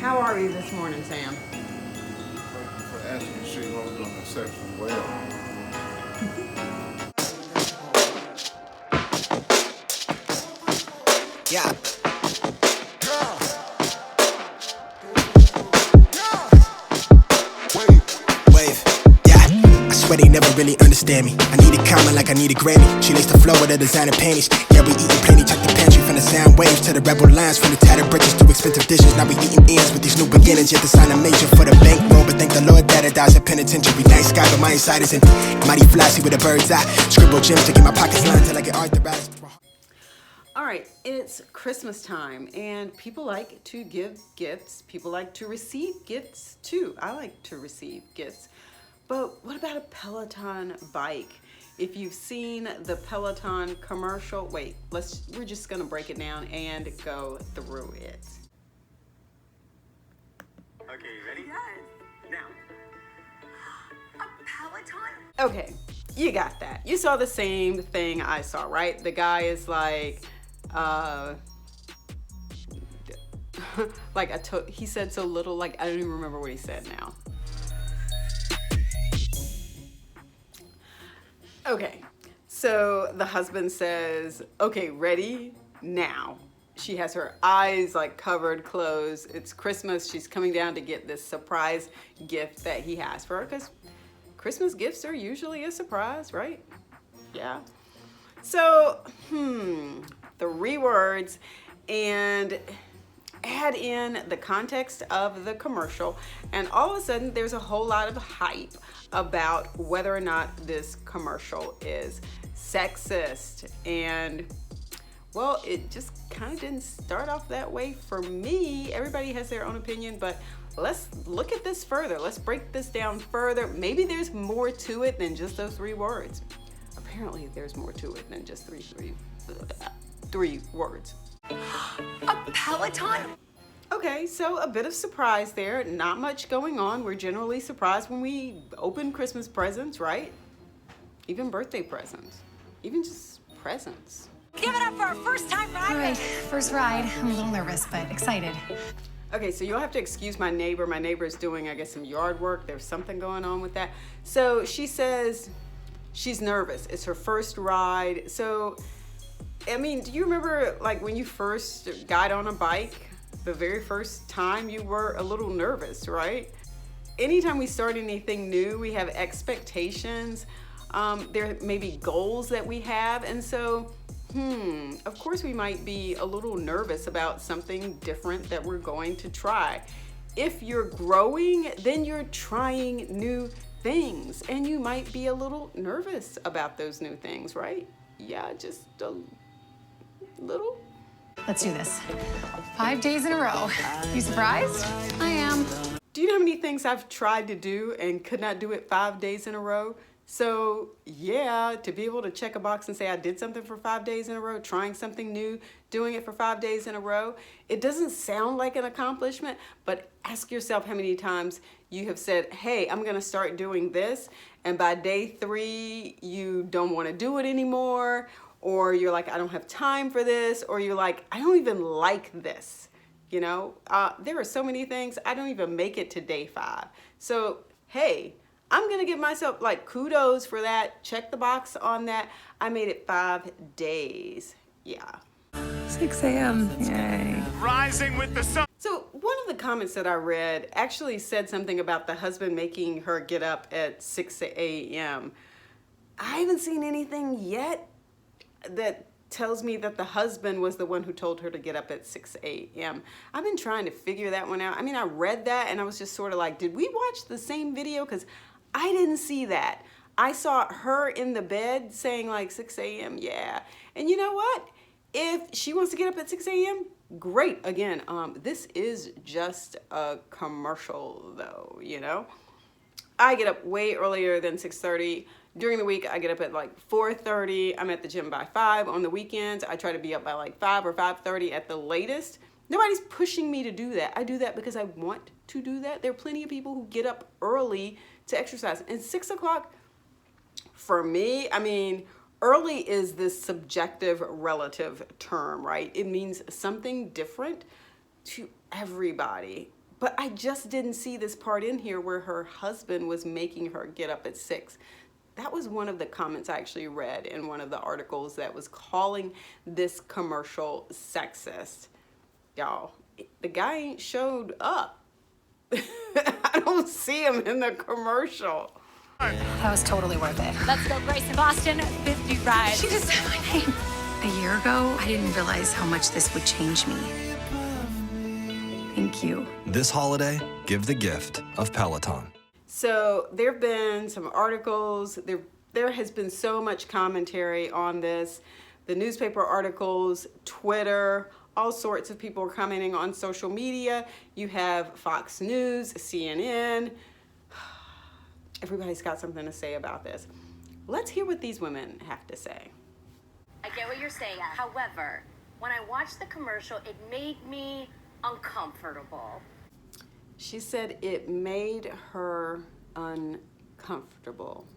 How are you this morning, Sam? Thank you for asking Sheila. I'm doing exceptionally well. Yeah. Wave. Yeah. I swear they never really understand me. I need a comment like I need a Grammy. She laced the flow with her designer panties. Yeah, we eating plenty, check the pantry. From the sound waves to the rebel lines, from the tattered bridges to expensive dishes. Now we eating ends with these new beginnings. Yet to sign a major for the bankroll, but thank the Lord that it dies in penitentiary. Night sky, but my inside is empty. Mighty flashy with a bird's eye. Scribble gems to get my pockets lined till I get arthritis. All right, it's Christmas time and people like to give gifts. People like to receive gifts too. I like to receive gifts. But what about a Peloton bike? If you've seen the Peloton commercial, wait, we're just gonna break it down and go through it. Okay, you ready? Yes. Now. A Peloton? Okay, you got that. You saw the same thing I saw, right? The guy is like, he said so little, like I don't even remember what he said now. Okay, so the husband says, okay, ready now. She has her eyes like covered, closed. It's Christmas. She's coming down to get this surprise gift that he has for her, because Christmas gifts are usually a surprise, right? Yeah. So, 3 words, and add in the context of the commercial, and all of a sudden there's a whole lot of hype about whether or not this commercial is sexist. And well, it just kind of didn't start off that way for me. Everybody has their own opinion, but let's look at this further. Let's break this down further. Maybe there's more to it than just those 3 words. Apparently there's more to it than just three words. A Peloton? Okay, so a bit of surprise there. Not much going on. We're generally surprised when we open Christmas presents, right? Even birthday presents. Even just presents. Give it up for our first time ride. All right, first ride. I'm a little nervous, but excited. Okay, so you'll have to excuse my neighbor. My neighbor is doing, I guess, some yard work. There's something going on with that. So she says she's nervous. It's her first ride. So, I mean, do you remember like when you first got on a bike? The very first time you were a little nervous, right? Anytime we start anything new, we have expectations. There may be goals that we have. And so, of course we might be a little nervous about something different that we're going to try. If you're growing, then you're trying new things, and you might be a little nervous about those new things, right? Yeah, just a little. Let's do this. 5 days in a row. You surprised? I am. Do you know how many things I've tried to do and could not do it 5 days in a row? So yeah, to be able to check a box and say I did something for 5 days in a row, trying something new, doing it for 5 days in a row, it doesn't sound like an accomplishment, but ask yourself how many times you have said, hey, I'm gonna start doing this, and by day 3, you don't wanna do it anymore, or you're like, I don't have time for this, or you're like, I don't even like this. You know, there are so many things, I don't even make it to day 5. So, hey, I'm gonna give myself like kudos for that. Check the box on that. I made it 5 days. Yeah. 6 a.m. Yay. Rising with the sun. So one of the comments that I read actually said something about the husband making her get up at 6 a.m. I haven't seen anything yet that tells me that the husband was the one who told her to get up at 6 a.m. I've been trying to figure that one out. I mean, I read that and I was just sort of like, did we watch the same video? Because I didn't see that. I saw her in the bed saying like 6 a.m. Yeah. And you know what? If she wants to get up at 6 a.m., great. Again, this is just a commercial though, you know? I get up way earlier than 6:30. During the week, I get up at like 4:30. I'm at the gym by 5. On the weekends, I try to be up by like 5 or 5:30 at the latest. Nobody's pushing me to do that. I do that because I want to do that. There are plenty of people who get up early to exercise. And 6 o'clock, for me, I mean, early is this subjective relative term, right? It means something different to everybody. But I just didn't see this part in here where her husband was making her get up at 6. That was one of the comments I actually read in one of the articles that was calling this commercial sexist. Y'all, the guy ain't showed up. I don't see him in the commercial. That was totally worth it. Let's go, Grace in Boston. 50 rides. She just said my name. A year ago, I didn't realize how much this would change me. Thank you. This holiday, give the gift of Peloton. So there have been some articles, there has been so much commentary on this. The newspaper articles, Twitter, all sorts of people are commenting on social media. You have Fox News, CNN. Everybody's got something to say about this. Let's hear what these women have to say. I get what you're saying. However, when I watched the commercial, it made me uncomfortable. She said it made her uncomfortable.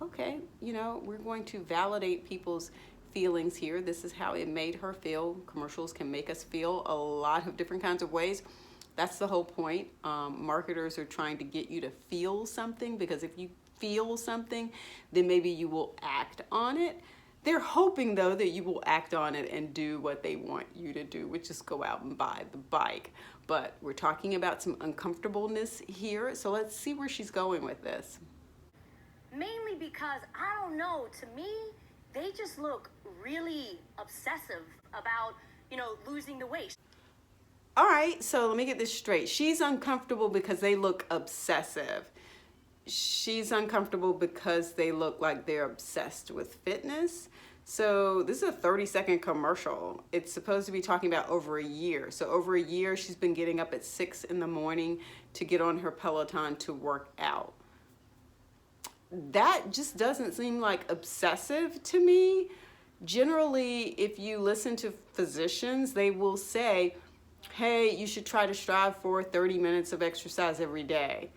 Okay, you know, we're going to validate people's feelings here. This is how it made her feel. Commercials can make us feel a lot of different kinds of ways. That's the whole point. Marketers are trying to get you to feel something, because if you feel something, then maybe you will act on it. They're hoping, though, that you will act on it and do what they want you to do, which is go out and buy the bike. But we're talking about some uncomfortableness here, so let's see where she's going with this. Mainly because, I don't know, to me, they just look really obsessive about, losing the weight. All right, so let me get this straight. She's uncomfortable because they look obsessive. She's uncomfortable because they look like they're obsessed with fitness. So this is a 30-second commercial. It's supposed to be talking about over a year. So over a year, she's been getting up at 6 in the morning to get on her Peloton to work out. That just doesn't seem like obsessive to me. Generally, if you listen to physicians, they will say, hey, you should try to strive for 30 minutes of exercise every day.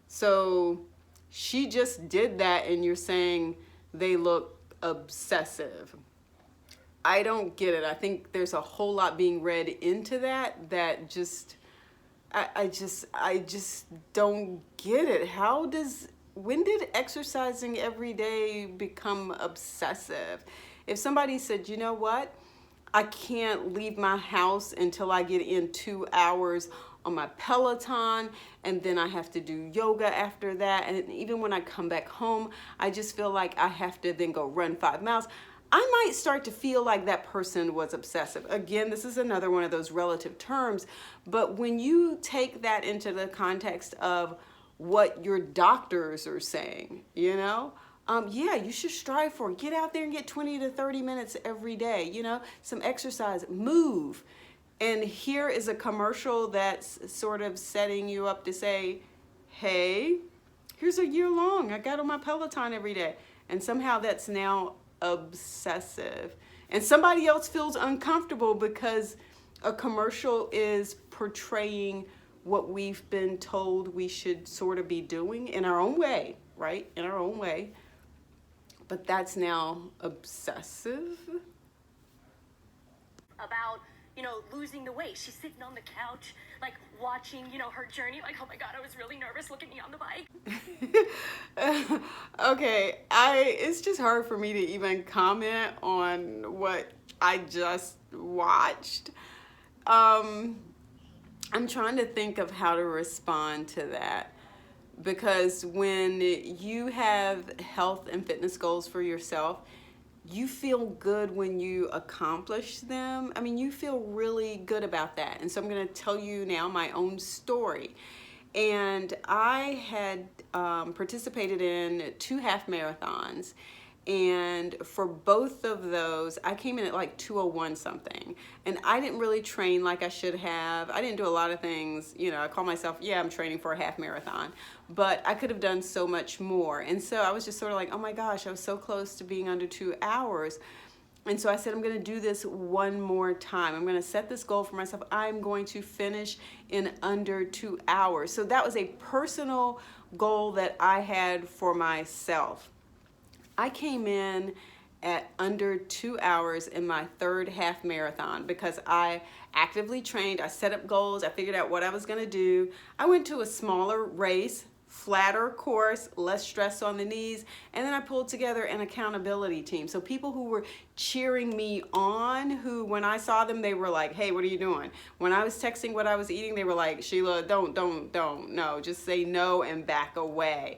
So she just did that, and you're saying they look obsessive. I don't get it. I think there's a whole lot being read into that just, I just don't get it. When did exercising every day become obsessive? If somebody said, you know what, I can't leave my house until I get in 2 hours on my Peloton, and then I have to do yoga after that, and even when I come back home, I just feel like I have to then go run 5 miles. I might start to feel like that person was obsessive. Again, this is another one of those relative terms, but when you take that into the context of what your doctors are saying, yeah, you should strive for it. Get out there and get 20 to 30 minutes every day, some exercise, move. And here is a commercial that's sort of setting you up to say, hey, here's a year long. I got on my Peloton every day. And somehow that's now obsessive. And somebody else feels uncomfortable because a commercial is portraying what we've been told we should sort of be doing in our own way, right? In our own way. But that's now obsessive. About, losing the weight. She's sitting on the couch, like, watching, her journey. Like, oh my God, I was really nervous. Look at me on the bike. Okay, it's just hard for me to even comment on what I just watched. I'm trying to think of how to respond to that, because when you have health and fitness goals for yourself, you feel good when you accomplish them. I mean, you feel really good about that. And so I'm going to tell you now my own story. And I had participated in 2 half marathons. And for both of those, I came in at like 2:01 something. And I didn't really train like I should have. I didn't do a lot of things. I call myself, yeah, I'm training for a half marathon. But I could have done so much more. And so I was just sort of like, oh my gosh, I was so close to being under 2 hours. And so I said, I'm going to do this one more time. I'm going to set this goal for myself. I'm going to finish in under 2 hours. So that was a personal goal that I had for myself. I came in at under 2 hours in my third half marathon because I actively trained. I set up goals. I figured out what I was going to do. I went to a smaller race, flatter course, less stress on the knees, and then I pulled together an accountability team. So people who were cheering me on, who when I saw them, they were like, hey, what are you doing? When I was texting what I was eating, they were like, Sheila, don't, no, just say no and back away.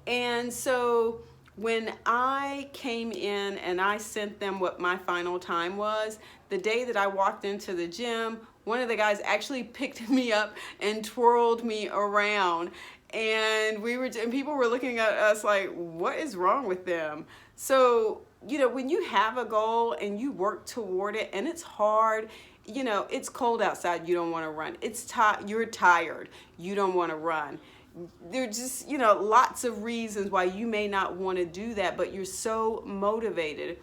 And so when I came in and I sent them what my final time was, the day that I walked into the gym, one of the guys actually picked me up and twirled me around. And people were looking at us like, what is wrong with them? So, when you have a goal and you work toward it and it's hard, it's cold outside, you don't want to run. You're tired, you don't want to run. There's just, lots of reasons why you may not want to do that, but you're so motivated.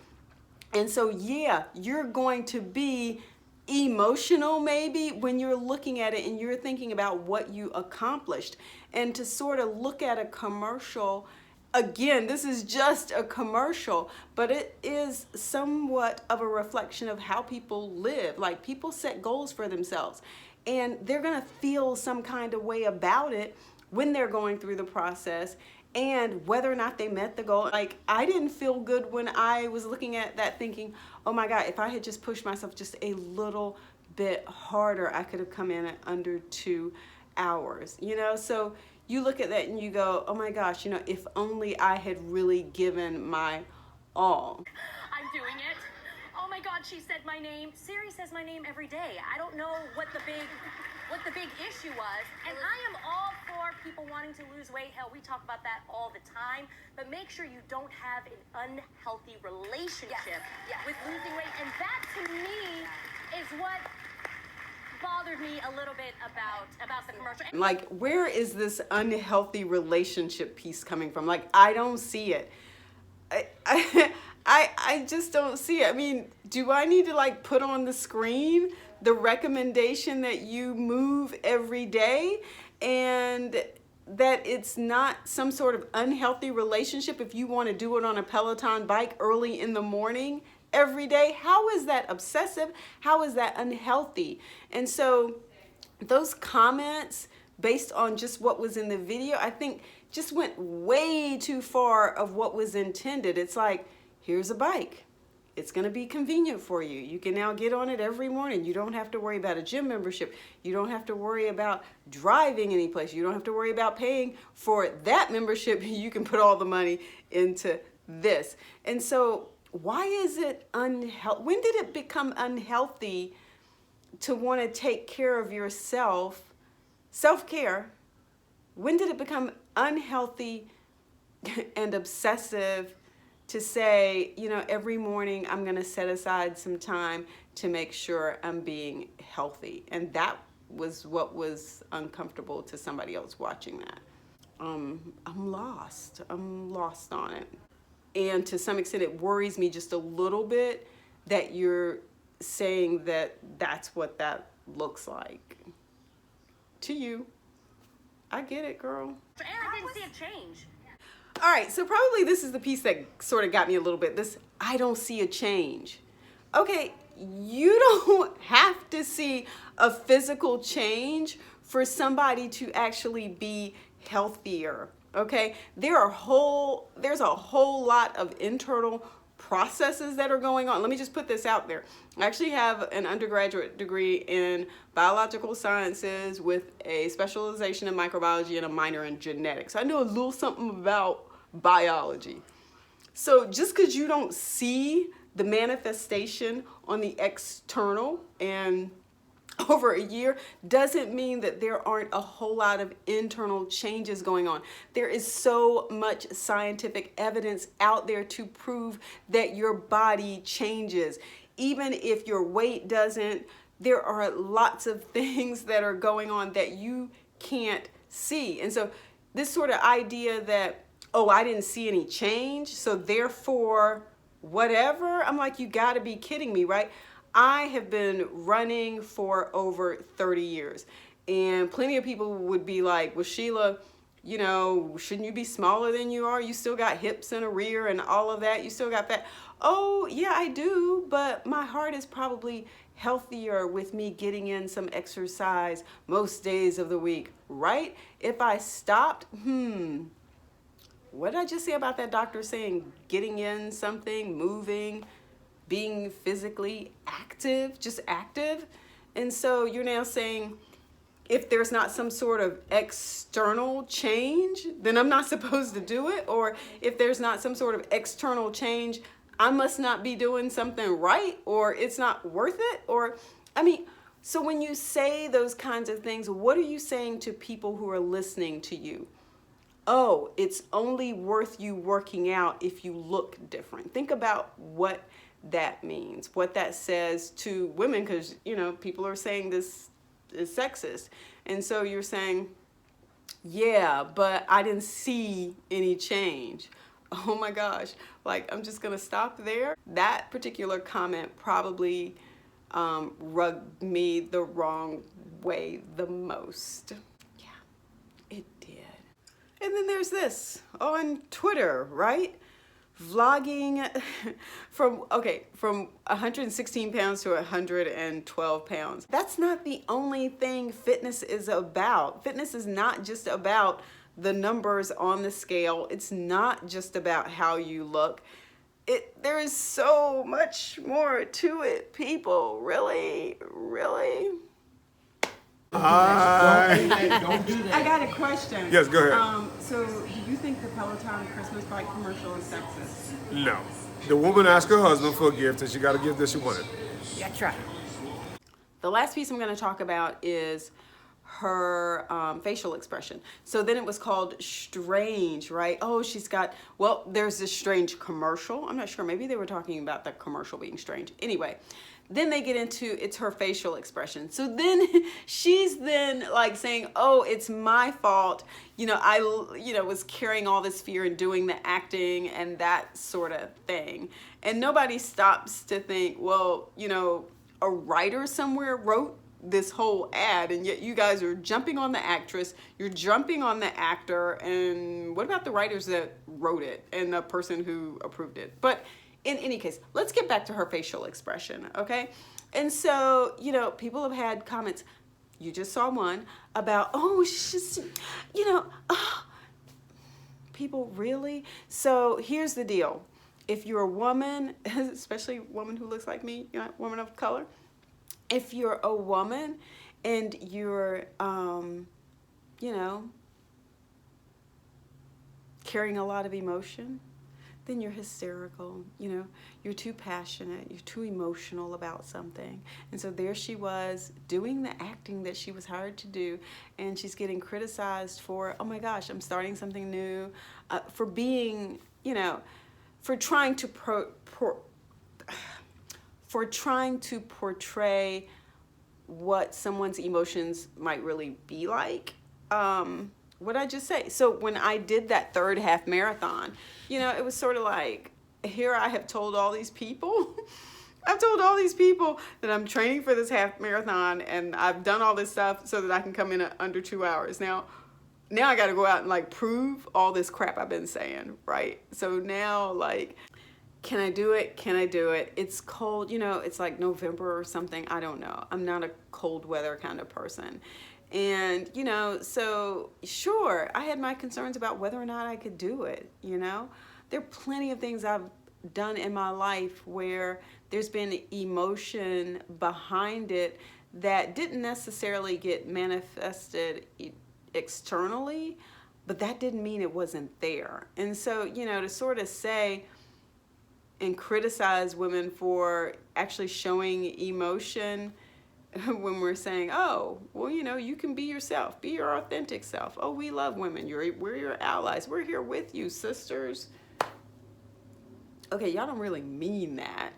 And so, yeah, you're going to be emotional maybe when you're looking at it and you're thinking about what you accomplished. And to sort of look at a commercial, again, this is just a commercial, but it is somewhat of a reflection of how people live. Like, people set goals for themselves and they're going to feel some kind of way about it when they're going through the process and whether or not they met the goal. Like, I didn't feel good when I was looking at that thinking, oh my God, if I had just pushed myself just a little bit harder, I could have come in at under 2 hours, So you look at that and you go, oh my gosh, if only I had really given my all. I'm doing it. Oh my God, she said my name. Siri says my name every day. I don't know what the big issue was. And I am all for people wanting to lose weight. Hell, we talk about that all the time. But make sure you don't have an unhealthy relationship with losing weight. And that, to me, is what bothered me a little bit about the commercial. Like, where is this unhealthy relationship piece coming from? Like, I don't see it. I just don't see it. I mean, do I need to put on the screen the recommendation that you move every day and that it's not some sort of unhealthy relationship if you want to do it on a Peloton bike early in the morning every day? How is that obsessive? How is that unhealthy? And so those comments based on just what was in the video, I think just went way too far of what was intended. It's like, here's a bike. It's going to be convenient for you. You can now get on it every morning. You don't have to worry about a gym membership. You don't have to worry about driving anyplace. You don't have to worry about paying for that membership. You can put all the money into this. And so why is it unhealthy? When did it become unhealthy to want to take care of yourself? Self-care. When did it become unhealthy and obsessive to say, every morning I'm going to set aside some time to make sure I'm being healthy? And that was what was uncomfortable to somebody else watching that. I'm lost on it. And to some extent, it worries me just a little bit that you're saying that that's what that looks like to you. I get it, girl. And I didn't see a change. All right, so probably this is the piece that sort of got me a little bit. This, I don't see a change. Okay, you don't have to see a physical change for somebody to actually be healthier, okay? There's a whole lot of internal processes that are going on. Let me just put this out there. I actually have an undergraduate degree in biological sciences with a specialization in microbiology and a minor in genetics. I know a little something about biology. So just because you don't see the manifestation on the external and over a year doesn't mean that there aren't a whole lot of internal changes going on. There is so much scientific evidence out there to prove that your body changes. Even if your weight doesn't, there are lots of things that are going on that you can't see. And so this sort of idea that, oh, I didn't see any change, so therefore whatever, I'm like, you gotta be kidding me, right? I have been running for over 30 years, and plenty of people would be like, well, Sheila, shouldn't you be smaller than you are? You still got hips and a rear and all of that. You still got fat. oh yeah, I do, but my heart is probably healthier with me getting in some exercise most days of the week, right? If I stopped, what did I just say about that doctor saying getting in something, moving, being physically active, just active? And so you're now saying if there's not some sort of external change, then I'm not supposed to do it? Or if there's not some sort of external change, I must not be doing something right, or it's not worth it? Or, I mean, so when you say those kinds of things, what are you saying to people who are listening to you? Oh, it's only worth you working out if you look different. Think about what that means, what that says to women, because, you know, people are saying this is sexist. And so you're saying, yeah, but I didn't see any change. Oh my gosh, like, I'm just gonna stop there. That particular comment probably rubbed me the wrong way the most. Yeah, it did. And then there's this on Twitter, right? Vlogging from 116 pounds to 112 pounds. That's not the only thing fitness is about. Fitness is not just about the numbers on the scale. It's not just about how you look. There is so much more to it, people. Really? Don't do that. I got a question. Yes, go ahead. So do you think the Peloton Christmas Bike Commercial is sexist? No. The woman asked her husband for a gift, and she got a gift that she wanted. That's right. The last piece I'm going to talk about is her facial expression. So then it was called strange, right? Oh, there's this strange commercial. I'm not sure. Maybe they were talking about the commercial being strange. Anyway, then they get into it's her facial expression. So then she's then like saying, oh, it's my fault. I was carrying all this fear and doing the acting and that sort of thing. And nobody stops to think, well, a writer somewhere wrote this whole ad, and yet you guys are jumping on the actress, you're jumping on the actor, and what about the writers that wrote it and the person who approved it? But in any case, let's get back to her facial expression, okay? And so, people have had comments, you just saw one, about, oh, she's just, people really? So here's the deal. If you're a woman, especially a woman who looks like me, woman of color, if you're a woman and you're, carrying a lot of emotion, then you're hysterical, you're too passionate, you're too emotional about something. And so there she was doing the acting that she was hired to do, and she's getting criticized for, oh my gosh, I'm starting something new, for being, for trying to portray what someone's emotions might really be like. What'd I just say? So when I did that third half marathon, it was sort of like, here I have told all these people, that I'm training for this half marathon, and I've done all this stuff so that I can come in under 2 hours. Now I got to go out and prove all this crap I've been saying, right? So now can I do it? Can I do it? It's cold, it's like November or something. I don't know. I'm not a cold weather kind of person. And, so sure, I had my concerns about whether or not I could do it, There are plenty of things I've done in my life where there's been emotion behind it that didn't necessarily get manifested externally, but that didn't mean it wasn't there. And so, to sort of say and criticize women for actually showing emotion when we're saying, oh, well, you can be yourself, be your authentic self. Oh, we love women. We're your allies. We're here with you, sisters. Okay, y'all don't really mean that.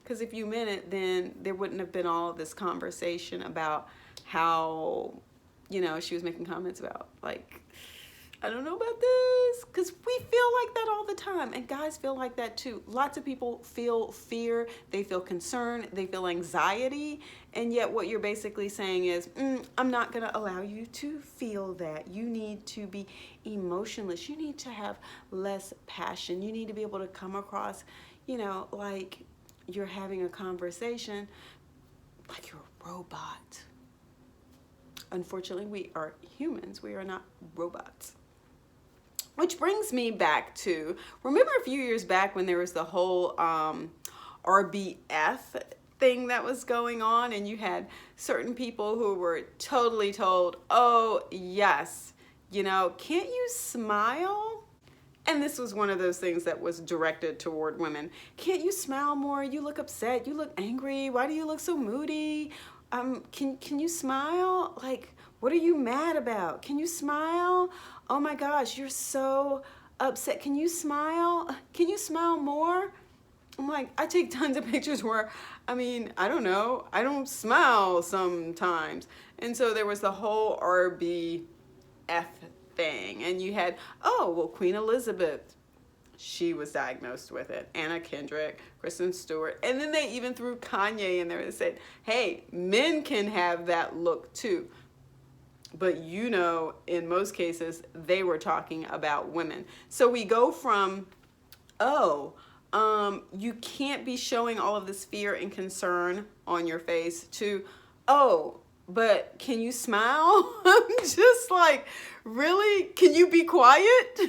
Because if you meant it, then there wouldn't have been all of this conversation about how, she was making comments about, I don't know about this, because we feel like that all the time, and guys feel like that too. Lots of people feel fear, they feel concern, they feel anxiety, and yet what you're basically saying is, I'm not going to allow you to feel that. You need to be emotionless. You need to have less passion. You need to be able to come across, you know, like you're having a conversation like you're a robot. Unfortunately, we are humans. We are not robots. Which brings me back to, remember a few years back when there was the whole RBF thing that was going on, and you had certain people who were totally told, oh, yes, you know, can't you smile? And this was one of those things that was directed toward women. Can't you smile more? You look upset. You look angry. Why do you look so moody? Can you smile? Like, what are you mad about? Can you smile? Oh my gosh, you're so upset. Can you smile? Can you smile more? I'm like, I take tons of pictures where, I mean, I don't know, I don't smile sometimes. And so there was the whole RBF thing. And you had, oh, well, Queen Elizabeth, she was diagnosed with it. Anna Kendrick, Kristen Stewart. And then they even threw Kanye in there and said, hey, men can have that look too. But you know, in most cases, they were talking about women. So we go from, oh, you can't be showing all of this fear and concern on your face to, oh, but can you smile? I'm just like, really? Can you be quiet?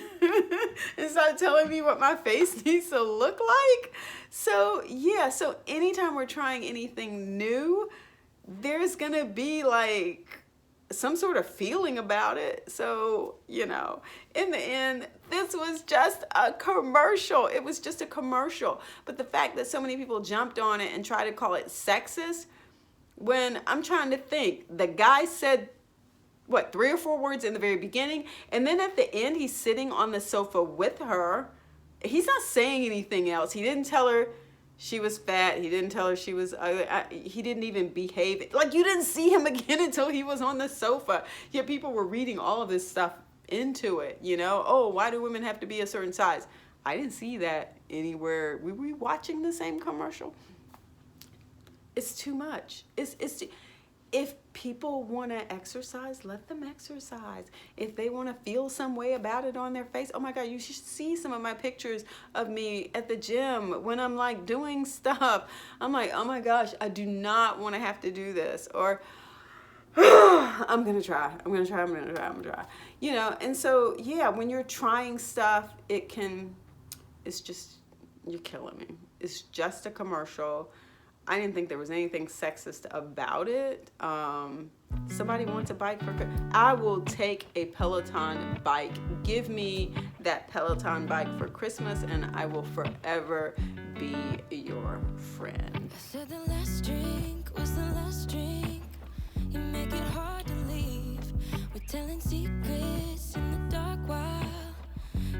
And start telling me what my face needs to look like? So yeah, so anytime we're trying anything new, there's gonna be like some sort of feeling about it. So, you know, in the end, this was just a commercial. It was just a commercial. But the fact that so many people jumped on it and tried to call it sexist, when I'm trying to think, the guy said, what, 3 or 4 words in the very beginning, and then at the end, he's sitting on the sofa with her. He's not saying anything else. He didn't tell her she was fat. He didn't tell her she was ugly. He didn't even behave. Like, you didn't see him again until he was on the sofa. Yet people were reading all of this stuff into it, you know? Oh, why do women have to be a certain size? I didn't see that anywhere. We were watching the same commercial. It's too much. It's too, if people want to exercise, let them exercise. If they want to feel some way about it on their face, oh my God, you should see some of my pictures of me at the gym when I'm like doing stuff. I'm like, oh my gosh, I do not want to have to do this. Or I'm going to try. You know, and so, yeah, when you're trying stuff, it's just, you're killing me. It's just a commercial. I didn't think there was anything sexist about it. Somebody wants a bike for Christmas. I will take a Peloton bike. Give me that Peloton bike for Christmas, and I will forever be your friend. I said the last drink was the last drink. You make it hard to leave. We're telling secrets in the dark while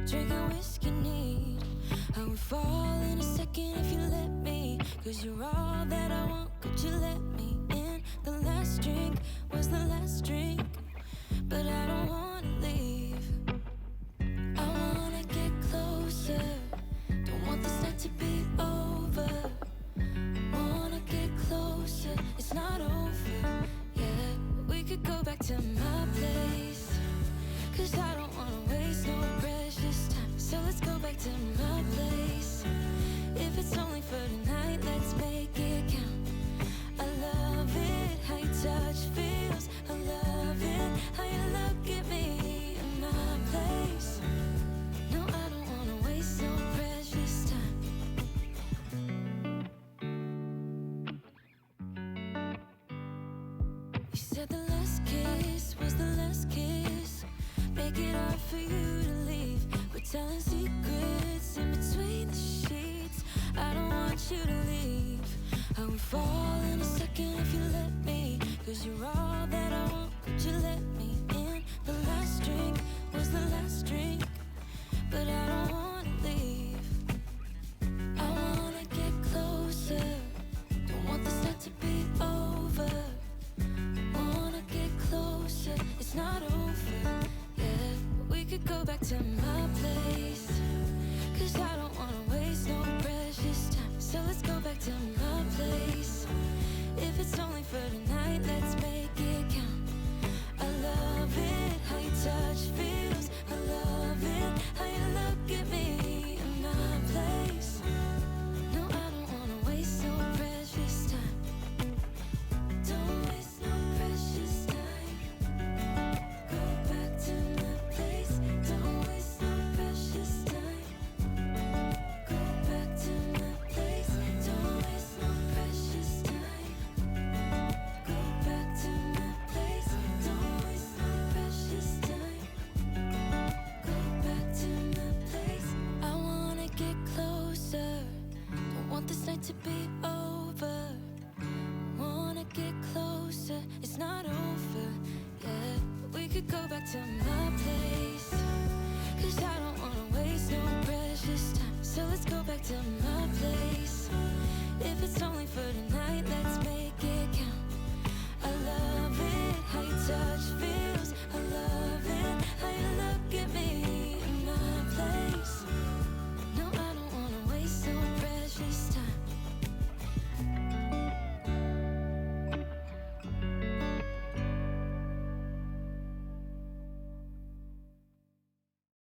drinking whiskey neat. I would fall in a second if you let me, 'cause you're all that I want. Could you let me in? The last drink was the last drink, but I don't wanna leave. I wanna get closer, don't want this night to be over. Wanna get closer, it's not over yet. We could go back to my place, 'cause I don't wanna waste no precious time. So let's go back to my place. If it's only for tonight, let's make it count. I love it, how your touch feels. I love it, how you look at me in my place. No, I don't wanna waste no precious time. You said the last kiss was the last kiss. Make it hard for you to leave. We're telling secrets in between the sheets. I don't want you to leave. I would fall in a second if you let me, 'cause you're all that I want. Could you let me in? The last drink was the last drink, but I don't wanna leave. I wanna get closer, don't want this night to be over. Wanna get closer, it's not over yet. We could go back to my place, 'cause I don't wanna waste no precious time. So let's go back to my place. If it's only for tonight, let's make it count. I love it, how your touch feels. I love it, how you look at me in my place. could go back to my place, 'cause I don't wanna waste no precious time. So let's go back to my place. If it's only for tonight, let's make it count. I love it how you